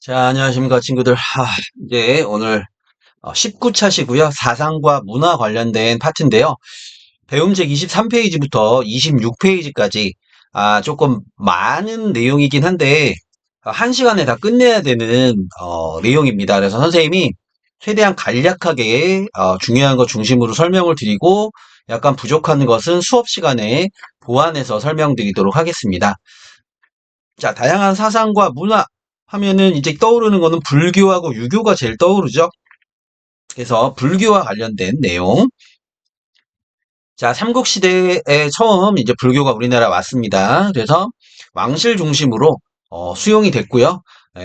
자, 안녕하십니까, 친구들. 이제 오늘 19차시고요. 사상과 문화 관련된 파트인데요. 배움책 23페이지부터 26페이지까지 조금 많은 내용이긴 한데 1시간에 다 끝내야 되는 내용입니다. 그래서 선생님이 최대한 간략하게 중요한 것 중심으로 설명을 드리고 약간 부족한 것은 수업 시간에 보완해서 설명드리도록 하겠습니다. 자, 다양한 사상과 문화 하면은 이제 떠오르는 거는 불교하고 유교가 제일 떠오르죠. 그래서 불교와 관련된 내용. 자, 삼국시대에 처음 이제 불교가 우리나라 왔습니다. 그래서 왕실 중심으로 수용이 됐고요.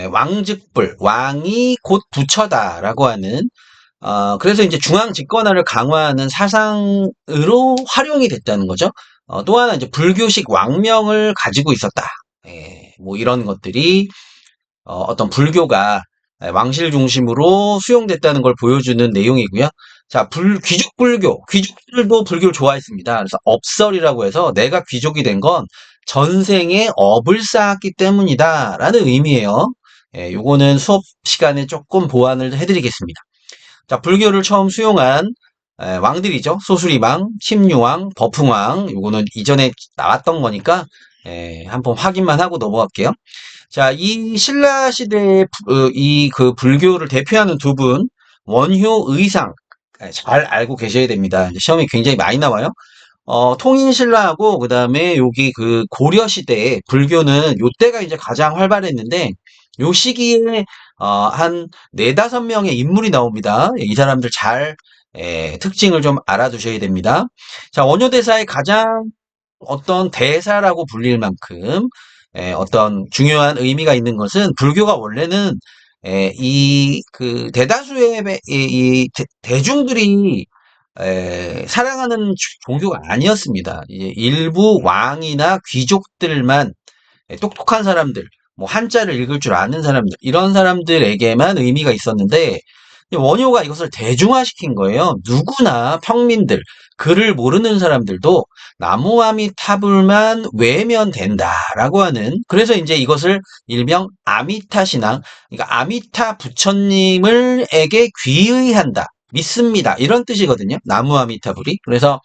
왕즉불, 왕이 곧 부처다라고 하는 그래서 이제 중앙 집권화를 강화하는 사상으로 활용이 됐다는 거죠. 또 하나 이제 불교식 왕명을 가지고 있었다. 뭐 이런 것들이 어떤 불교가 왕실 중심으로 수용됐다는 걸 보여주는 내용이고요. 자, 귀족 불교. 귀족들도 불교를 좋아했습니다. 그래서 업설이라고 해서 내가 귀족이 된 건 전생에 업을 쌓았기 때문이다. 라는 의미예요. 요거는 수업 시간에 조금 보완을 해드리겠습니다. 자, 불교를 처음 수용한 왕들이죠. 소수리왕, 침류왕, 버풍왕. 요거는 이전에 나왔던 거니까 한번 확인만 하고 넘어갈게요. 자, 이 신라 시대의 이 그 불교를 대표하는 두 분, 원효, 의상 잘 알고 계셔야 됩니다. 이제 시험이 굉장히 많이 나와요. 통인신라하고 그다음에 여기 그 고려 시대에 불교는 요때가 이제 가장 활발했는데 요 시기에 한 네다섯 명의 인물이 나옵니다. 이 사람들 잘 특징을 좀 알아두셔야 됩니다. 자, 원효대사의 가장 어떤 대사라고 불릴 만큼 어떤 중요한 의미가 있는 것은 불교가 원래는 이 그 대다수의 이 대중들이 사랑하는 종교가 아니었습니다. 이제 일부 왕이나 귀족들만 똑똑한 사람들, 뭐 한자를 읽을 줄 아는 사람들, 이런 사람들에게만 의미가 있었는데 원효가 이것을 대중화시킨 거예요. 누구나 평민들, 글을 모르는 사람들도 나무아미타불만 외면 된다라고 하는 그래서 이제 이것을 일명 아미타 신앙, 그러니까 아미타 부처님을에게 귀의한다. 믿습니다. 이런 뜻이거든요. 나무아미타불이. 그래서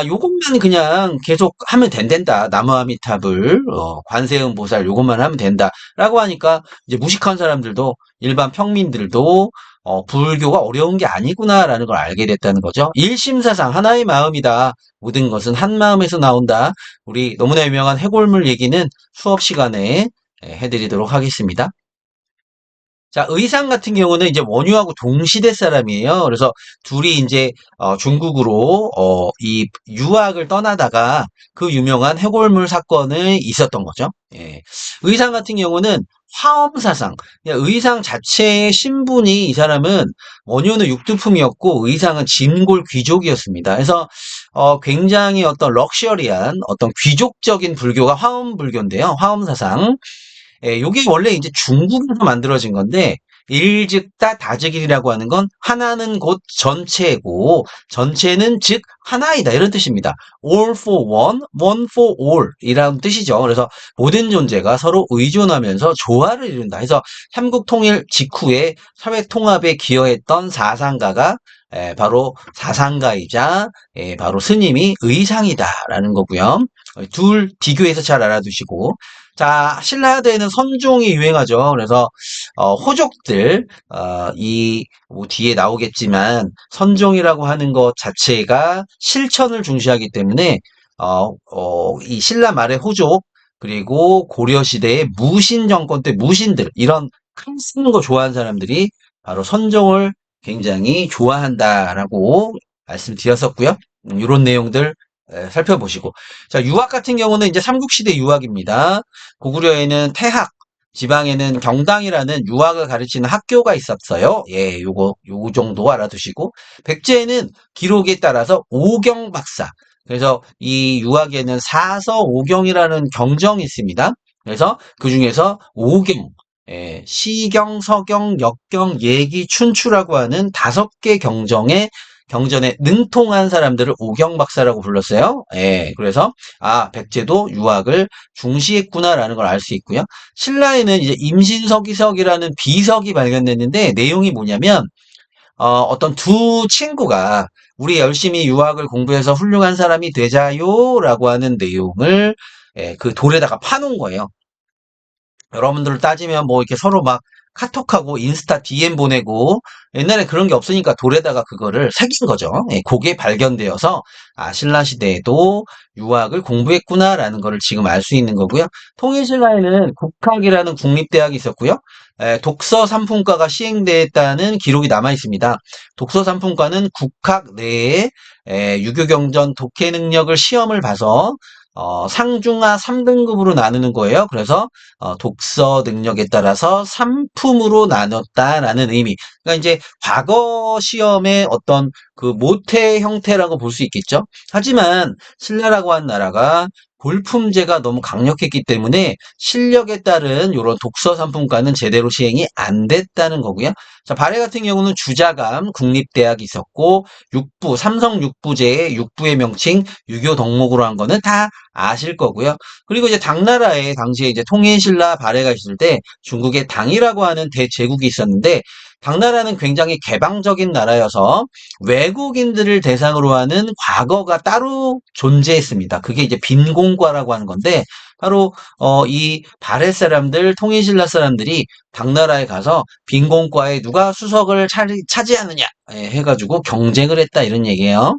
요것만 그냥 계속 하면 된다. 나무아미타불, 관세음보살 요것만 하면 된다. 라고 하니까 이제 무식한 사람들도 일반 평민들도 불교가 어려운 게 아니구나라는 걸 알게 됐다는 거죠. 일심사상 하나의 마음이다. 모든 것은 한 마음에서 나온다. 우리 너무나 유명한 해골물 얘기는 수업 시간에 해드리도록 하겠습니다. 자, 의상 같은 경우는 이제 원유하고 동시대 사람이에요. 그래서 둘이 이제 중국으로 이 유학을 떠나다가 그 유명한 해골물 사건을 있었던 거죠. 예. 의상 같은 경우는 화엄사상. 그냥 의상 자체의 신분이 이 사람은 원유는 육두품이었고 의상은 진골 귀족이었습니다. 그래서 굉장히 어떤 럭셔리한 어떤 귀족적인 불교가 화엄 불교인데요. 화엄사상. 요게 원래 이제 중국에서 만들어진 건데 일즉다 다즉일이라고 하는 건 하나는 곧 전체고 전체는 즉 하나이다 이런 뜻입니다. All for one, one for all 이라는 뜻이죠. 그래서 모든 존재가 서로 의존하면서 조화를 이룬다. 해서 삼국 통일 직후에 사회 통합에 기여했던 사상가가 바로 사상가이자 바로 스님이 의상이다라는 거고요. 둘 비교해서 잘 알아두시고 자, 신라시대에는 선종이 유행하죠. 그래서 호족들 이뭐 뒤에 나오겠지만 선종이라고 하는 것 자체가 실천을 중시하기 때문에 이 신라 말의 호족 그리고 고려 시대의 무신 정권 때 무신들 이런 큰 쓰는 거 좋아하는 사람들이 바로 선종을 굉장히 좋아한다라고 말씀드렸었고요. 이런 내용들 살펴보시고 자, 유학 같은 경우는 이제 삼국시대 유학입니다. 고구려에는 태학, 지방에는 경당이라는 유학을 가르치는 학교가 있었어요. 예, 요 정도 알아두시고. 백제에는 기록에 따라서 오경 박사. 그래서 이 유학에는 사서 오경이라는 경정이 있습니다. 그래서 그 중에서 오경, 시경, 서경, 역경, 예기, 춘추라고 하는 5개 경정에 경전에 능통한 사람들을 오경박사라고 불렀어요. 예, 그래서 백제도 유학을 중시했구나라는 걸 알 수 있고요. 신라에는 이제 임신서기석이라는 비석이 발견됐는데 내용이 뭐냐면 어떤 두 친구가 우리 열심히 유학을 공부해서 훌륭한 사람이 되자요라고 하는 내용을 그 돌에다가 파놓은 거예요. 여러분들 따지면 뭐 이렇게 서로 막 카톡하고 인스타 DM 보내고 옛날에 그런 게 없으니까 돌에다가 그거를 새긴 거죠. 예, 그게 발견되어서 신라 시대에도 유학을 공부했구나라는 거를 지금 알 수 있는 거고요. 통일신라에는 국학이라는 국립대학이 있었고요. 독서 삼품과가 시행됐다는 기록이 남아 있습니다. 독서 삼품과는 국학 내에 유교경전 독해 능력을 시험을 봐서 상중하 3등급으로 나누는 거예요. 그래서 독서 능력에 따라서 3품으로 나눴다라는 의미. 그러니까 이제 과거 시험의 어떤 그 모태 형태라고 볼 수 있겠죠. 하지만 신라라고 한 나라가 골품제가 너무 강력했기 때문에 실력에 따른 이런 독서 3품과는 제대로 시행이 안 됐다는 거고요. 자, 발해 같은 경우는 주자감 국립대학이 있었고 육부 삼성 육부제의 육부의 명칭 유교 덕목으로 한 거는 다 아실 거고요. 그리고 이제 당나라에 당시에 이제 통일신라 발해가 있을 때 중국에 당이라고 하는 대제국이 있었는데 당나라는 굉장히 개방적인 나라여서 외국인들을 대상으로 하는 과거가 따로 존재했습니다. 그게 이제 빈공과라고 하는 건데 바로 이 발해 사람들, 통일신라 사람들이 당나라에 가서 빈공과에 누가 수석을 차지하느냐 해가지고 경쟁을 했다 이런 얘기예요.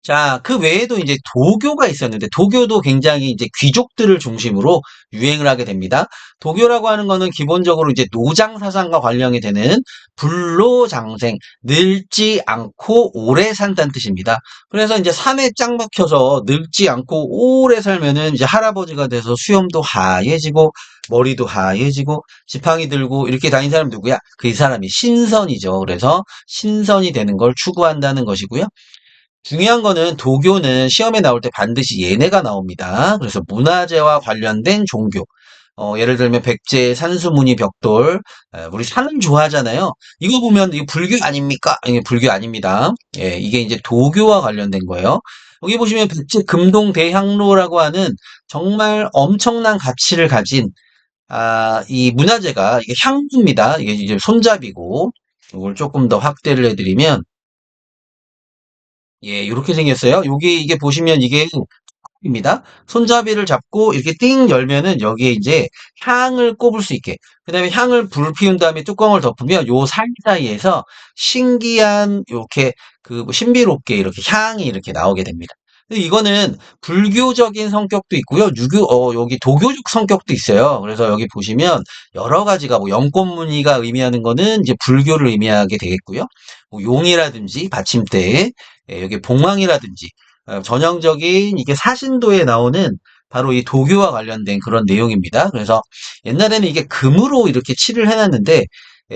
자, 그 외에도 이제 도교가 있었는데, 도교도 굉장히 이제 귀족들을 중심으로 유행을 하게 됩니다. 도교라고 하는 거는 기본적으로 이제 노장 사상과 관련이 되는 불로장생, 늙지 않고 오래 산다는 뜻입니다. 그래서 이제 산에 짱 박혀서 늙지 않고 오래 살면은 이제 할아버지가 돼서 수염도 하얘지고, 머리도 하얘지고, 지팡이 들고 이렇게 다닌 사람 누구야? 그 사람이 신선이죠. 그래서 신선이 되는 걸 추구한다는 것이고요. 중요한 거는 도교는 시험에 나올 때 반드시 예내가 나옵니다. 그래서 문화재와 관련된 종교. 예를 들면 백제, 산수무늬, 벽돌. 우리 산을 좋아하잖아요. 이거 보면 이거 불교 아닙니까? 이게 불교 아닙니다. 예, 이게 이제 도교와 관련된 거예요. 여기 보시면 백제 금동대향로라고 하는 정말 엄청난 가치를 가진 이 문화재가 이게 향루입니다. 이게 이제 손잡이고 이걸 조금 더 확대를 해드리면 예, 이렇게 생겼어요. 여기 이게 보시면 이게 입니다. 손잡이를 잡고 이렇게 띵 열면은 여기에 이제 향을 꼽을 수 있게. 그다음에 향을 불 피운 다음에 뚜껑을 덮으면 요 사이사이에서 신기한 이렇게 그 신비롭게 이렇게 향이 이렇게 나오게 됩니다. 근데 이거는 불교적인 성격도 있고요. 여기 도교적 성격도 있어요. 그래서 여기 보시면 여러 가지가 뭐 연꽃무늬가 의미하는 거는 이제 불교를 의미하게 되겠고요. 뭐 용이라든지 받침대, 여기 봉황이라든지 전형적인 이게 사신도에 나오는 바로 이 도교와 관련된 그런 내용입니다. 그래서 옛날에는 이게 금으로 이렇게 칠을 해놨는데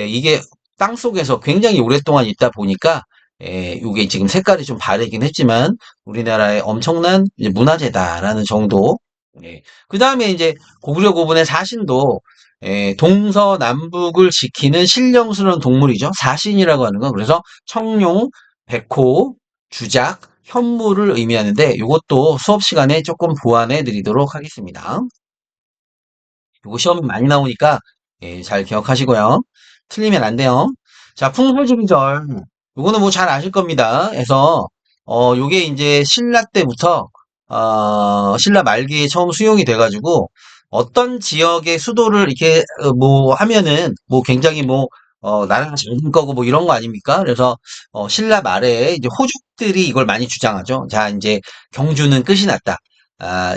이게 땅속에서 굉장히 오랫동안 있다 보니까 이게 지금 색깔이 좀 바래긴 했지만 우리나라의 엄청난 이제 문화재다라는 정도. 그 다음에 이제 고구려 고분의 사신도 동서남북을 지키는 신령스러운 동물이죠. 사신이라고 하는 건 그래서 청룡, 백호, 주작, 현무를 의미하는데 이것도 수업 시간에 조금 보완해 드리도록 하겠습니다. 이거 시험이 많이 나오니까 잘 기억하시고요. 틀리면 안 돼요. 자, 풍설주기절. 요거는 뭐 잘 아실 겁니다. 그래서 요게 이제 신라 때부터 신라 말기에 처음 수용이 돼가지고 어떤 지역의 수도를 이렇게 뭐 하면은 뭐 굉장히 뭐 나라가 잘 될 거고 뭐 이런 거 아닙니까? 그래서 신라 말에 이제 호족들이 이걸 많이 주장하죠. 자, 이제 경주는 끝이 났다.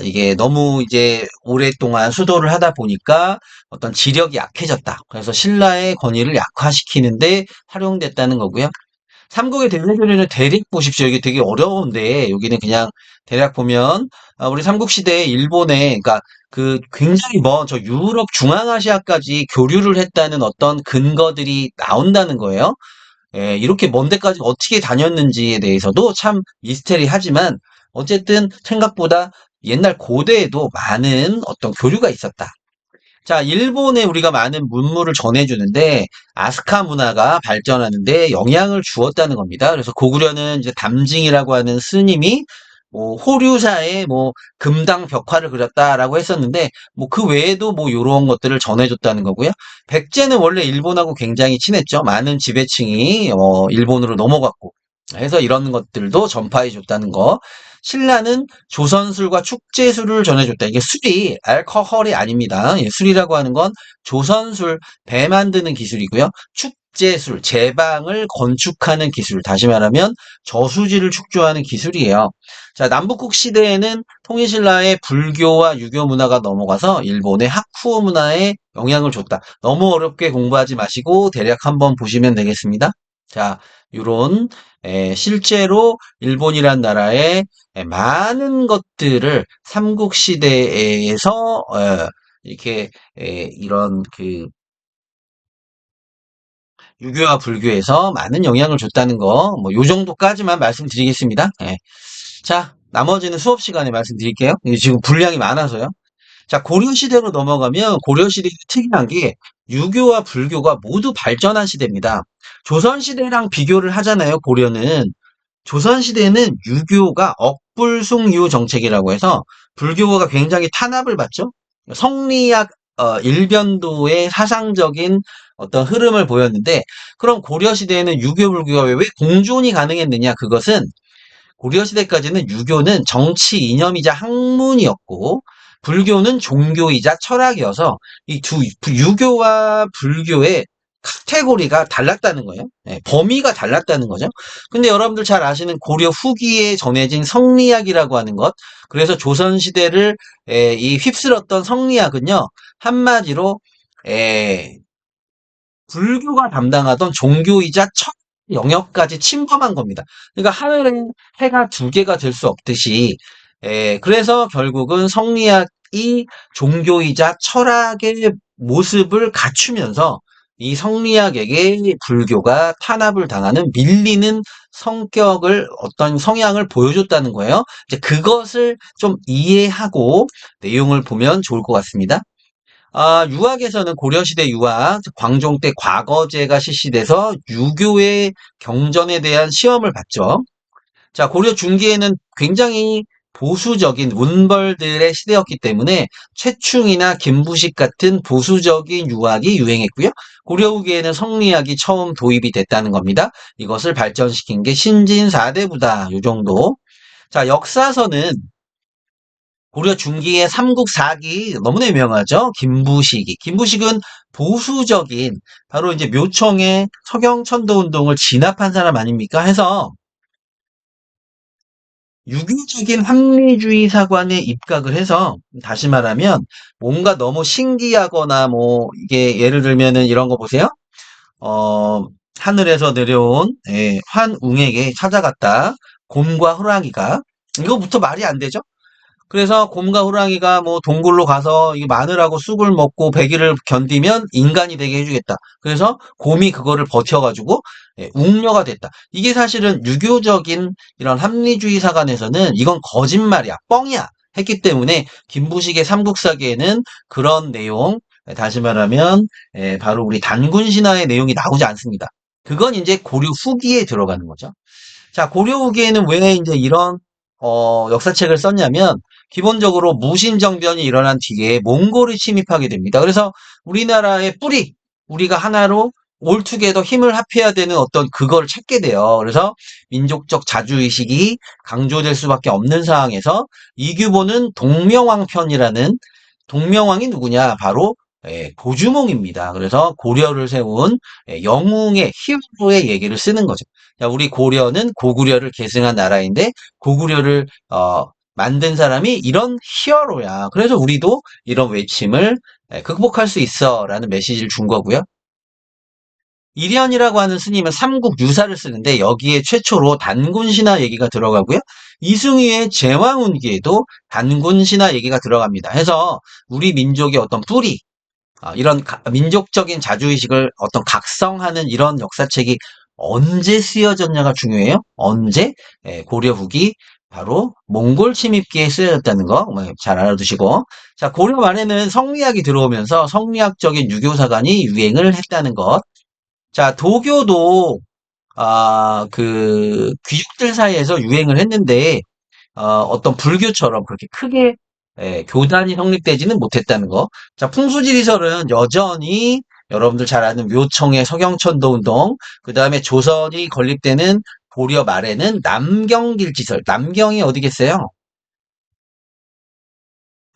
이게 너무 이제 오랫동안 수도를 하다 보니까 어떤 지력이 약해졌다. 그래서 신라의 권위를 약화시키는데 활용됐다는 거고요. 삼국의 대제도는 대략 보십시오. 이게 되게 어려운데 여기는 그냥 대략 보면 우리 삼국시대에 일본에 그러니까 그 굉장히 먼 저 유럽 중앙아시아까지 교류를 했다는 어떤 근거들이 나온다는 거예요. 예, 이렇게 먼 데까지 어떻게 다녔는지에 대해서도 참 미스테리하지만 어쨌든 생각보다 옛날 고대에도 많은 어떤 교류가 있었다. 자, 일본에 우리가 많은 문물을 전해주는데 아스카 문화가 발전하는데 영향을 주었다는 겁니다. 그래서 고구려는 이제 담징이라고 하는 스님이 뭐 호류사에 뭐 금당 벽화를 그렸다라고 했었는데 뭐 그 외에도 뭐 이런 것들을 전해줬다는 거고요. 백제는 원래 일본하고 굉장히 친했죠. 많은 지배층이 일본으로 넘어갔고 해서 이런 것들도 전파해 줬다는 거. 신라는 조선술과 축제술을 전해줬다. 이게 술이 알코올이 아닙니다. 예, 술이라고 하는 건 조선술, 배 만드는 기술이고요. 축제술, 제방을 건축하는 기술. 다시 말하면 저수지를 축조하는 기술이에요. 자, 남북국 시대에는 통일신라의 불교와 유교 문화가 넘어가서 일본의 하쿠오 문화에 영향을 줬다. 너무 어렵게 공부하지 마시고 대략 한번 보시면 되겠습니다. 자, 요런 실제로 일본이란 나라의 많은 것들을 삼국시대에서 이렇게 이런 그 유교와 불교에서 많은 영향을 줬다는 거, 뭐 요 정도까지만 말씀드리겠습니다. 예. 자, 나머지는 수업 시간에 말씀드릴게요. 이게 지금 분량이 많아서요. 자, 고려시대로 넘어가면 고려시대의 특이한 게 유교와 불교가 모두 발전한 시대입니다. 조선시대랑 비교를 하잖아요, 고려는. 조선시대에는 유교가 억불숭유 정책이라고 해서 불교가 굉장히 탄압을 받죠. 성리학 일변도의 사상적인 어떤 흐름을 보였는데 그럼 고려시대에는 유교 불교가 왜 공존이 가능했느냐? 그것은 고려시대까지는 유교는 정치 이념이자 학문이었고 불교는 종교이자 철학이어서 이 두 유교와 불교의 카테고리가 달랐다는 거예요. 예, 범위가 달랐다는 거죠. 근데 여러분들 잘 아시는 고려 후기에 전해진 성리학이라고 하는 것. 그래서 조선시대를 이 휩쓸었던 성리학은요. 한마디로 에, 불교가 담당하던 종교이자 첫 영역까지 침범한 겁니다. 그러니까 하늘에 해가 두 개가 될 수 없듯이, 그래서 결국은 성리학이 종교이자 철학의 모습을 갖추면서 이 성리학에게 불교가 탄압을 당하는 밀리는 성격을 어떤 성향을 보여줬다는 거예요. 이제 그것을 좀 이해하고 내용을 보면 좋을 것 같습니다. 유학에서는 고려시대 유학, 광종 때 과거제가 실시돼서 유교의 경전에 대한 시험을 봤죠. 자, 고려 중기에는 굉장히 보수적인 문벌들의 시대였기 때문에 최충이나 김부식 같은 보수적인 유학이 유행했고요. 고려 후기에는 성리학이 처음 도입이 됐다는 겁니다. 이것을 발전시킨 게 신진 4대부다. 요 정도. 자, 역사서는 고려 중기의 삼국사기 너무나 유명하죠. 김부식이. 김부식은 보수적인 바로 이제 묘청의 서경천도 운동을 진압한 사람 아닙니까? 해서 유교적인 합리주의 사관에 입각을 해서 다시 말하면 뭔가 너무 신기하거나 뭐 이게 예를 들면은 이런 거 보세요. 어, 하늘에서 내려온 환웅에게 찾아갔다. 곰과 호랑이가 이거부터 말이 안 되죠? 그래서 곰과 호랑이가 뭐 동굴로 가서 이 마늘하고 쑥을 먹고 100일을 견디면 인간이 되게 해주겠다. 그래서 곰이 그거를 버텨가지고 웅녀가 됐다. 이게 사실은 유교적인 이런 합리주의 사관에서는 이건 거짓말이야, 뻥이야 했기 때문에 김부식의 삼국사기에는 그런 내용, 다시 말하면 바로 우리 단군 신화의 내용이 나오지 않습니다. 그건 이제 고려 후기에 들어가는 거죠. 자, 고려 후기에는 왜 이제 이런 역사책을 썼냐면 기본적으로 무신정변이 일어난 뒤에 몽골이 침입하게 됩니다. 그래서 우리나라의 뿌리, 우리가 하나로 올투게더 힘을 합해야 되는 어떤 그걸 찾게 돼요. 그래서 민족적 자주의식이 강조될 수밖에 없는 상황에서 이규보는 동명왕 편이라는 동명왕이 누구냐? 바로 고주몽입니다. 그래서 고려를 세운 영웅의 히어로의 얘기를 쓰는 거죠. 자, 우리 고려는 고구려를 계승한 나라인데 고구려를 만든 사람이 이런 히어로야. 그래서 우리도 이런 외침을 극복할 수 있어라는 메시지를 준 거고요. 이련이라고 하는 스님은 삼국 유사를 쓰는데 여기에 최초로 단군 신화 얘기가 들어가고요. 이승희의 제왕운기에도 단군 신화 얘기가 들어갑니다. 해서 우리 민족의 어떤 뿌리, 이런 민족적인 자주의식을 어떤 각성하는 이런 역사책이 언제 쓰여졌냐가 중요해요. 언제? 고려 후기 바로 몽골 침입기에 쓰여졌다는 거 잘 알아두시고 자 고려 말에는 성리학이 들어오면서 성리학적인 유교사관이 유행을 했다는 것. 자 도교도 그 귀족들 사이에서 유행을 했는데 어떤 불교처럼 그렇게 크게 교단이 성립되지는 못했다는 거. 자, 풍수지리설은 여전히 여러분들 잘 아는 묘청의 서경천도 운동, 그 다음에 조선이 건립되는 고려 말에는 남경길지설, 남경이 어디겠어요?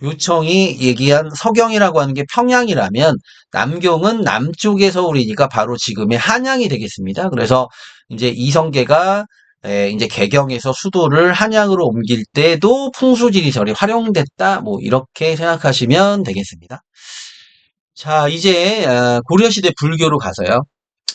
묘청이 얘기한 서경이라고 하는 게 평양이라면 남경은 남쪽의 서울이니까 바로 지금의 한양이 되겠습니다. 그래서 이제 이성계가 이제 개경에서 수도를 한양으로 옮길 때도 풍수지리설이 활용됐다. 뭐 이렇게 생각하시면 되겠습니다. 자, 이제 고려시대 불교로 가서요.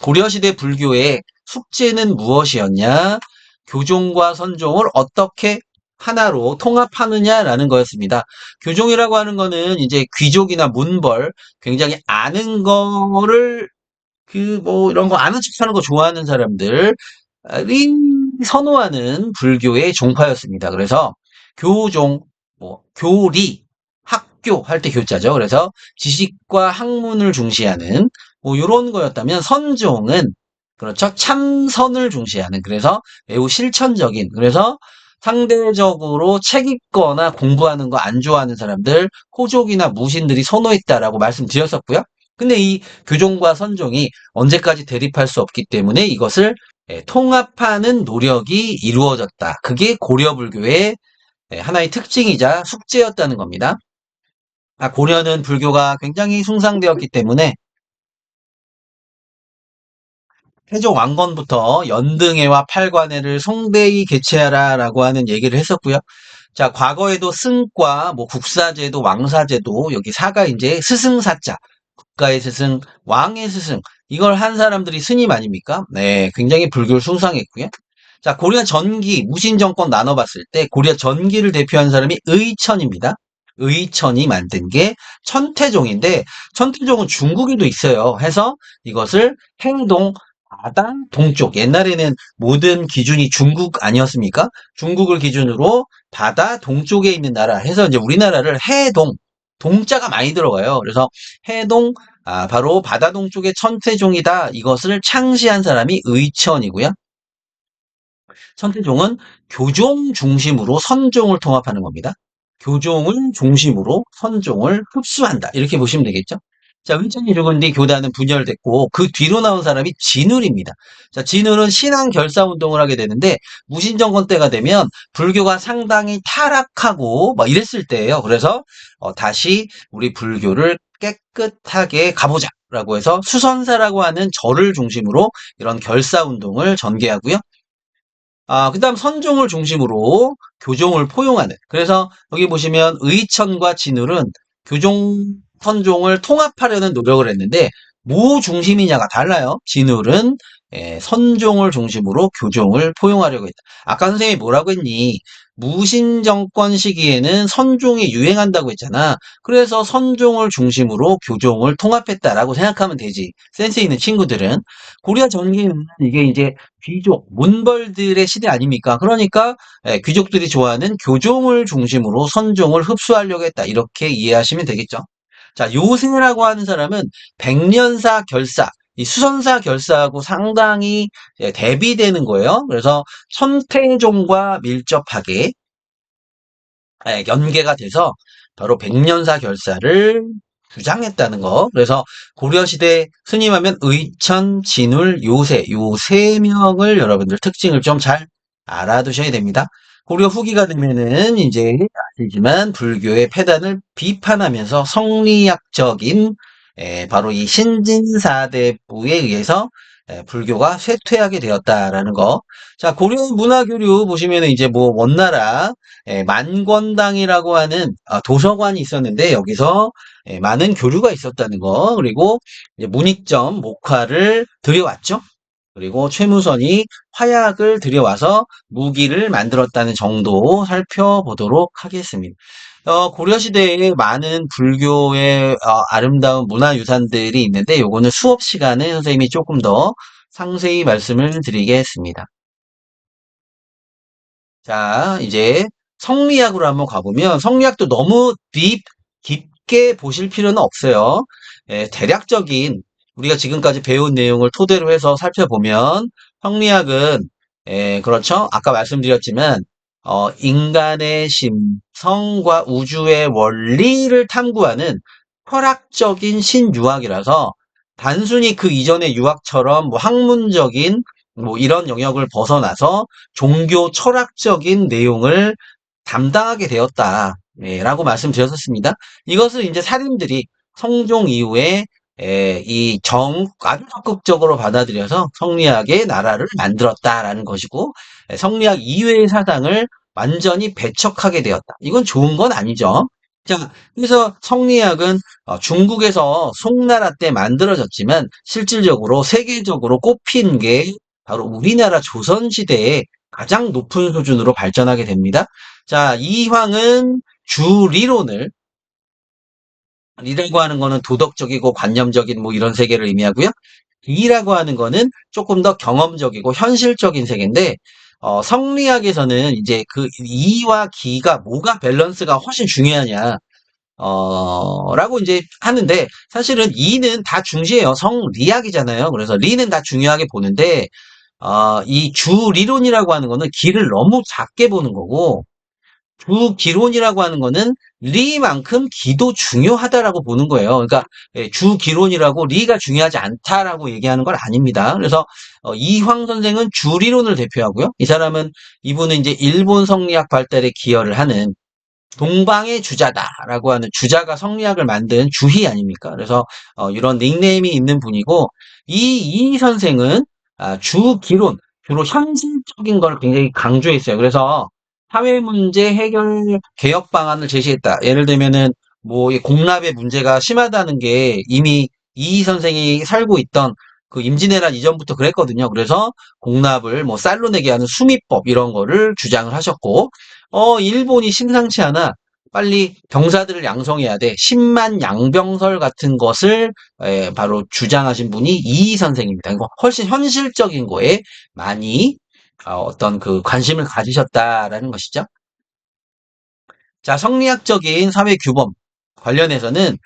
고려시대 불교의 숙제는 무엇이었냐? 교종과 선종을 어떻게 하나로 통합하느냐라는 거였습니다. 교종이라고 하는 거는 이제 귀족이나 문벌, 굉장히 아는 거를 이런 거 아는 척 하는 거 좋아하는 사람들이 선호하는 불교의 종파였습니다. 그래서 교종, 교리, 학교 할 때 교자죠. 그래서 지식과 학문을 중시하는 요런 거였다면 선종은 그렇죠. 참선을 중시하는 그래서 매우 실천적인 그래서 상대적으로 책 읽거나 공부하는 거 안 좋아하는 사람들 호족이나 무신들이 선호했다라고 말씀드렸었고요. 근데 이 교종과 선종이 언제까지 대립할 수 없기 때문에 이것을 통합하는 노력이 이루어졌다. 그게 고려불교의 하나의 특징이자 숙제였다는 겁니다. 고려는 불교가 굉장히 숭상되었기 때문에 태종 왕건부터 연등회와 팔관회를 성대히 개최하라라고 하는 얘기를 했었고요. 자, 과거에도 승과 국사제도, 왕사제도 여기 사가 이제 스승사자, 국가의 스승, 왕의 스승 이걸 한 사람들이 스님 아닙니까? 네, 굉장히 불교를 숭상했고요. 자, 고려 전기, 무신 정권 나눠봤을 때 고려 전기를 대표하는 사람이 의천입니다. 의천이 만든 게 천태종인데 천태종은 중국에도 있어요. 해서 이것을 행동 바다 동쪽 옛날에는 모든 기준이 중국 아니었습니까? 중국을 기준으로 바다 동쪽에 있는 나라 해서 이제 우리나라를 해동 동자가 많이 들어가요. 그래서 해동 바로 바다 동쪽의 천태종이다. 이것을 창시한 사람이 의천이고요. 천태종은 교종 중심으로 선종을 통합하는 겁니다. 교종을 중심으로 선종을 흡수한다. 이렇게 보시면 되겠죠. 자, 의천이 죽은 뒤 교단은 분열됐고 그 뒤로 나온 사람이 진울입니다. 자, 진울은 신앙 결사 운동을 하게 되는데 무신정권 때가 되면 불교가 상당히 타락하고 막 이랬을 때예요. 그래서 다시 우리 불교를 깨끗하게 가보자라고 해서 수선사라고 하는 절을 중심으로 이런 결사 운동을 전개하고요. 그다음 선종을 중심으로 교종을 포용하는. 그래서 여기 보시면 의천과 진울은 교종, 선종을 통합하려는 노력을 했는데 뭐 중심이냐가 달라요. 진울은 선종을 중심으로 교종을 포용하려고 했다. 아까 선생님이 뭐라고 했니? 무신정권 시기에는 선종이 유행한다고 했잖아. 그래서 선종을 중심으로 교종을 통합했다라고 생각하면 되지. 센스 있는 친구들은. 고려 전기는 이게 이제 귀족, 문벌들의 시대 아닙니까? 그러니까 귀족들이 좋아하는 교종을 중심으로 선종을 흡수하려고 했다. 이렇게 이해하시면 되겠죠. 자, 요승이라고 하는 사람은 백년사 결사, 이 수선사 결사하고 상당히 대비되는 거예요. 그래서 천태종과 밀접하게 연계가 돼서 바로 백년사 결사를 주장했다는 거. 그래서 고려시대 스님하면 의천, 진울, 요세 요 세 명을 여러분들 특징을 좀 잘 알아두셔야 됩니다. 고려 후기가 되면은 이제 아시지만 불교의 폐단을 비판하면서 성리학적인 바로 이 신진사대부에 의해서 불교가 쇠퇴하게 되었다라는 거. 자, 고려 문화교류 보시면은 이제 원나라 만권당이라고 하는 도서관이 있었는데 여기서 많은 교류가 있었다는 거. 그리고 이제 문익점 목화를 들여왔죠. 그리고 최무선이 화약을 들여와서 무기를 만들었다는 정도 살펴보도록 하겠습니다. 고려시대에 많은 불교의 아름다운 문화유산들이 있는데 요거는 수업 시간에 선생님이 조금 더 상세히 말씀을 드리겠습니다. 자, 이제 성리학으로 한번 가보면 성리학도 너무 깊게 보실 필요는 없어요. 대략적인 우리가 지금까지 배운 내용을 토대로 해서 살펴보면 성리학은 그렇죠. 아까 말씀드렸지만 인간의 심성과 우주의 원리를 탐구하는 철학적인 신유학이라서 단순히 그 이전의 유학처럼 뭐 학문적인 뭐 이런 영역을 벗어나서 종교 철학적인 내용을 담당하게 되었다. 라고 말씀드렸었습니다. 이것을 이제 사림들이 성종 이후에 아주 적극적으로 받아들여서 성리학의 나라를 만들었다라는 것이고, 성리학 이외의 사상을 완전히 배척하게 되었다. 이건 좋은 건 아니죠. 자, 그래서 성리학은 중국에서 송나라 때 만들어졌지만 실질적으로 세계적으로 꼽힌 게 바로 우리나라 조선시대에 가장 높은 수준으로 발전하게 됩니다. 자, 이황은 주리론을, 리라고 하는 거는 도덕적이고 관념적인 뭐 이런 세계를 의미하고요. 이라고 하는 거는 조금 더 경험적이고 현실적인 세계인데, 성리학에서는 이제 그 이와 기가 뭐가 밸런스가 훨씬 중요하냐, 라고 이제 하는데, 사실은 이는 다 중시해요. 성리학이잖아요. 그래서 리는 다 중요하게 보는데, 이 주리론이라고 하는 거는 기를 너무 작게 보는 거고, 주기론이라고 하는 거는 리만큼 기도 중요하다라고 보는 거예요. 그러니까 주기론이라고 리가 중요하지 않다라고 얘기하는 건 아닙니다. 그래서 이황 선생은 주리론을 대표하고요. 이분은 이제 일본 성리학 발달에 기여를 하는 동방의 주자다라고 하는, 주자가 성리학을 만든 주희 아닙니까? 그래서 이런 닉네임이 있는 분이고, 이 선생은 주기론, 주로 현실적인 걸 굉장히 강조했어요. 그래서 사회 문제 해결 개혁 방안을 제시했다. 예를 들면은 뭐 이 공납의 문제가 심하다는 게 이미 이 선생이 살고 있던 그 임진왜란 이전부터 그랬거든요. 그래서 공납을 뭐 쌀로 내게 하는 수미법 이런 거를 주장을 하셨고, 일본이 심상치 않아. 빨리 병사들을 양성해야 돼. 10만 양병설 같은 것을 바로 주장하신 분이 이 선생입니다. 이거 훨씬 현실적인 거에 많이 어떤 그 관심을 가지셨다라는 것이죠. 자, 성리학적인 사회 규범 관련해서는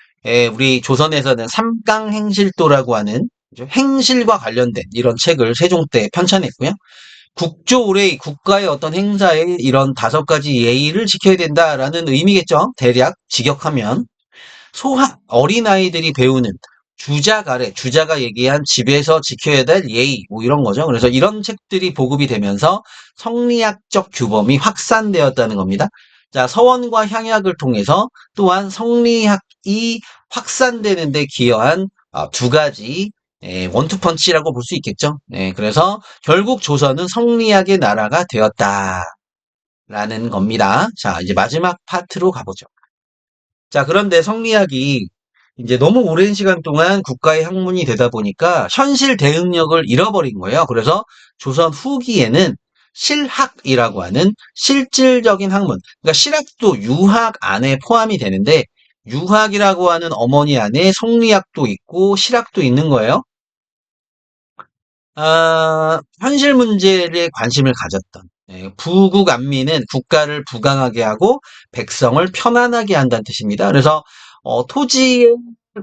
우리 조선에서는 삼강행실도라고 하는 행실과 관련된 이런 책을 세종 때 편찬했고요. 국조 의례, 국가의 어떤 행사에 이런 5가지 예의를 지켜야 된다라는 의미겠죠. 대략 직역하면. 소학, 어린아이들이 배우는 주작 아래, 주자가 얘기한 집에서 지켜야 될 예의, 뭐 이런 거죠. 그래서 이런 책들이 보급이 되면서 성리학적 규범이 확산되었다는 겁니다. 자, 서원과 향약을 통해서 또한 성리학이 확산되는 데 기여한 2가지 원투펀치라고 볼 수 있겠죠. 그래서 결국 조선은 성리학의 나라가 되었다라는 겁니다. 자, 이제 마지막 파트로 가보죠. 자, 그런데 성리학이 이제 너무 오랜 시간 동안 국가의 학문이 되다 보니까 현실 대응력을 잃어버린 거예요. 그래서 조선 후기에는 실학이라고 하는 실질적인 학문, 그러니까 실학도 유학 안에 포함이 되는데, 유학이라고 하는 어머니 안에 성리학도 있고 실학도 있는 거예요. 현실 문제에 관심을 가졌던, 부국 안민은 국가를 부강하게 하고 백성을 편안하게 한다는 뜻입니다. 그래서 토지에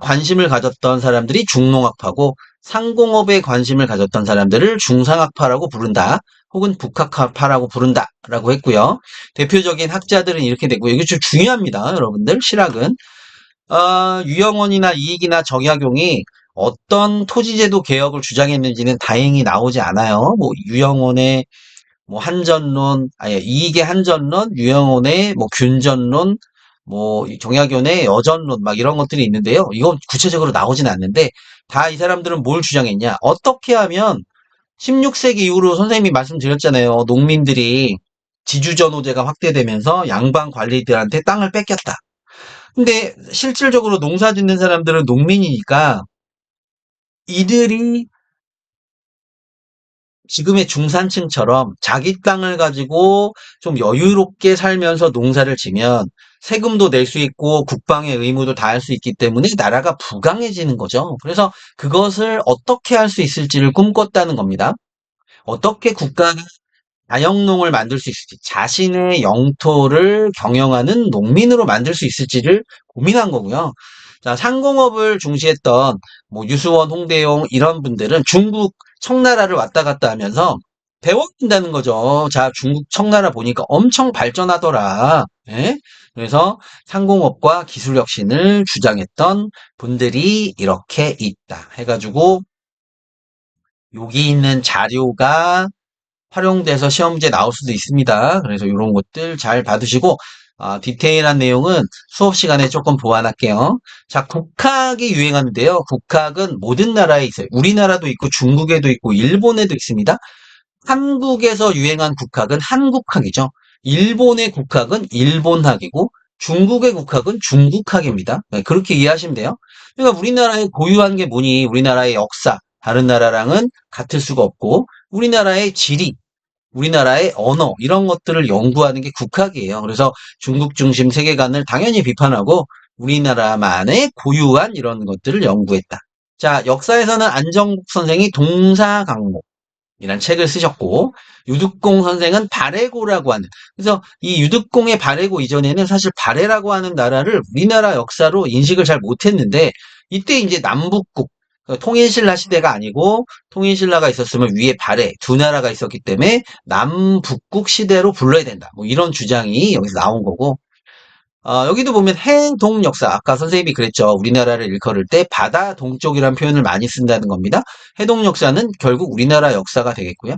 관심을 가졌던 사람들이 중농학파고, 상공업에 관심을 가졌던 사람들을 중상학파라고 부른다. 혹은 북학파라고 부른다라고 했고요. 대표적인 학자들은 이렇게 되고요. 이게 좀 중요합니다, 여러분들. 실학은 유영원이나 이익이나 정약용이 어떤 토지제도 개혁을 주장했는지는 다행히 나오지 않아요. 뭐 유영원의 뭐 한전론, 아니 이익의 한전론, 유영원의 뭐 균전론, 뭐 정약용의 여전론 막 이런 것들이 있는데요. 이건 구체적으로 나오진 않는데, 다 이 사람들은 뭘 주장했냐? 어떻게 하면 16세기 이후로 선생님이 말씀드렸잖아요. 농민들이 지주전호제가 확대되면서 양반 관리들한테 땅을 뺏겼다. 근데 실질적으로 농사 짓는 사람들은 농민이니까 이들이 지금의 중산층처럼 자기 땅을 가지고 좀 여유롭게 살면서 농사를 지면 세금도 낼 수 있고 국방의 의무도 다할 수 있기 때문에 나라가 부강해지는 거죠. 그래서 그것을 어떻게 할 수 있을지를 꿈꿨다는 겁니다. 어떻게 국가가 자영농을 만들 수 있을지, 자신의 영토를 경영하는 농민으로 만들 수 있을지를 고민한 거고요. 자, 상공업을 중시했던 뭐 유수원, 홍대용 이런 분들은 중국 청나라를 왔다 갔다 하면서 배워간다는 거죠. 자, 중국 청나라 보니까 엄청 발전하더라. 예? 그래서 상공업과 기술 혁신을 주장했던 분들이 이렇게 있다. 해가지고 여기 있는 자료가 활용돼서 시험 문제 나올 수도 있습니다. 그래서 이런 것들 잘 봐두시고 디테일한 내용은 수업 시간에 조금 보완할게요. 자, 국학이 유행하는데요. 국학은 모든 나라에 있어요. 우리나라도 있고 중국에도 있고 일본에도 있습니다. 한국에서 유행한 국학은 한국학이죠. 일본의 국학은 일본학이고 중국의 국학은 중국학입니다. 네, 그렇게 이해하시면 돼요. 그러니까 우리나라에 고유한 게 뭐니? 우리나라의 역사, 다른 나라랑은 같을 수가 없고 우리나라의 지리, 우리나라의 언어 이런 것들을 연구하는 게 국학이에요. 그래서 중국 중심 세계관을 당연히 비판하고 우리나라만의 고유한 이런 것들을 연구했다. 자, 역사에서는 안정국 선생이 동사강목 이란 책을 쓰셨고 유득공 선생은 발해고라고 하는 그래서 이 유득공의 발해고 이전에는 사실 발해라고 하는 나라를 우리나라 역사로 인식을 잘 못했는데 이때 이제 남북국 통일신라 시대가 아니고 통일신라가 있었으면 위에 발해 두 나라가 있었기 때문에 남북국 시대로 불러야 된다. 뭐 이런 주장이 여기서 나온 거고 여기도 보면 해동 역사, 아까 선생님이 그랬죠. 우리나라를 일컬을 때 바다 동쪽이라는 표현을 많이 쓴다는 겁니다. 해동 역사는 결국 우리나라 역사가 되겠고요.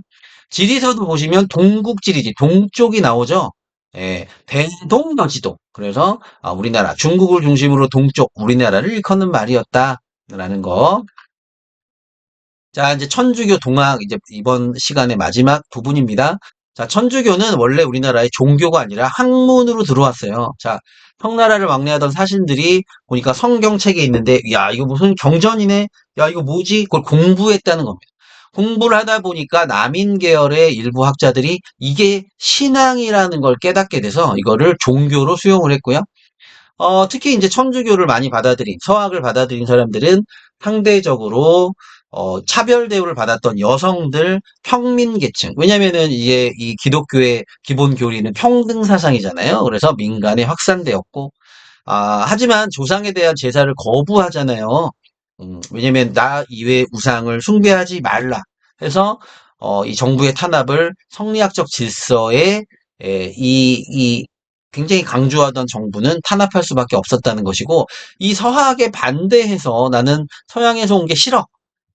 지리서도 보시면 동국지리지, 동쪽이 나오죠. 예, 대동여지도. 그래서 우리나라, 중국을 중심으로 동쪽, 우리나라를 일컫는 말이었다라는 거. 자, 이제 천주교 동학 이제 이번 시간의 마지막 부분입니다. 자, 천주교는 원래 우리나라의 종교가 아니라 학문으로 들어왔어요. 자, 청나라를 왕래하던 사신들이 보니까 성경책에 있는데, 야, 이거 무슨 경전이네? 야, 이거 뭐지? 그걸 공부했다는 겁니다. 공부를 하다 보니까 남인 계열의 일부 학자들이 이게 신앙이라는 걸 깨닫게 돼서 이거를 종교로 수용을 했고요. 특히 이제 천주교를 많이 받아들인, 서학을 받아들인 사람들은 상대적으로 차별 대우를 받았던 여성들, 평민계층. 왜냐면은 이게 이 기독교의 기본 교리는 평등 사상이잖아요. 그래서 민간에 확산되었고, 하지만 조상에 대한 제사를 거부하잖아요. 왜냐면 나 이외의 우상을 숭배하지 말라 해서 이 정부의 탄압을 성리학적 질서에 이 굉장히 강조하던 정부는 탄압할 수밖에 없었다는 것이고 이 서학에 반대해서 나는 서양에서 온 게 싫어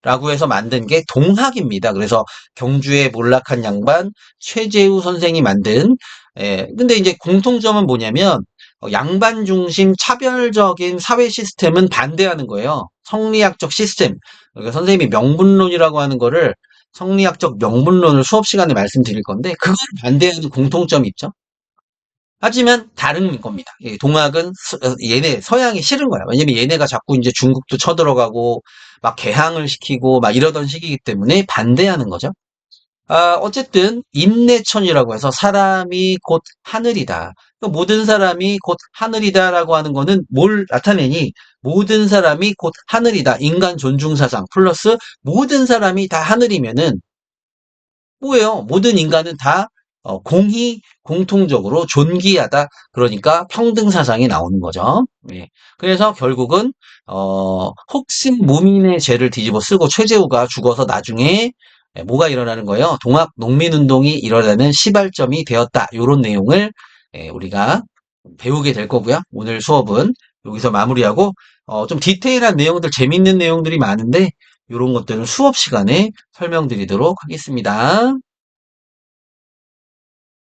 라고 해서 만든 게 동학입니다. 그래서 경주의 몰락한 양반 최재우 선생이 만든 근데 이제 공통점은 뭐냐면 양반 중심 차별적인 사회 시스템은 반대하는 거예요. 성리학적 시스템. 그러니까 선생님이 명분론이라고 하는 거를 성리학적 명분론을 수업 시간에 말씀드릴 건데 그걸 반대하는 공통점이 있죠. 하지만 다른 겁니다. 동학은 얘네 서양이 싫은 거야. 왜냐면 얘네가 자꾸 이제 중국도 쳐들어가고 막 개항을 시키고 막 이러던 시기이기 때문에 반대하는 거죠. 어쨌든 인내천이라고 해서 사람이 곧 하늘이다. 그러니까 모든 사람이 곧 하늘이다라고 하는 거는 뭘 나타내니? 모든 사람이 곧 하늘이다. 인간 존중 사상 플러스 모든 사람이 다 하늘이면은 뭐예요? 모든 인간은 다 공통적으로 존귀하다. 그러니까 평등 사상이 나오는 거죠. 예. 그래서 결국은 혹시 무민의 죄를 뒤집어 쓰고 최재우가 죽어서 나중에 뭐가 일어나는 거예요? 동학 농민운동이 일어나는 시발점이 되었다. 이런 내용을 우리가 배우게 될 거고요. 오늘 수업은 여기서 마무리하고 좀 디테일한 내용들, 재밌는 내용들이 많은데 이런 것들은 수업 시간에 설명드리도록 하겠습니다.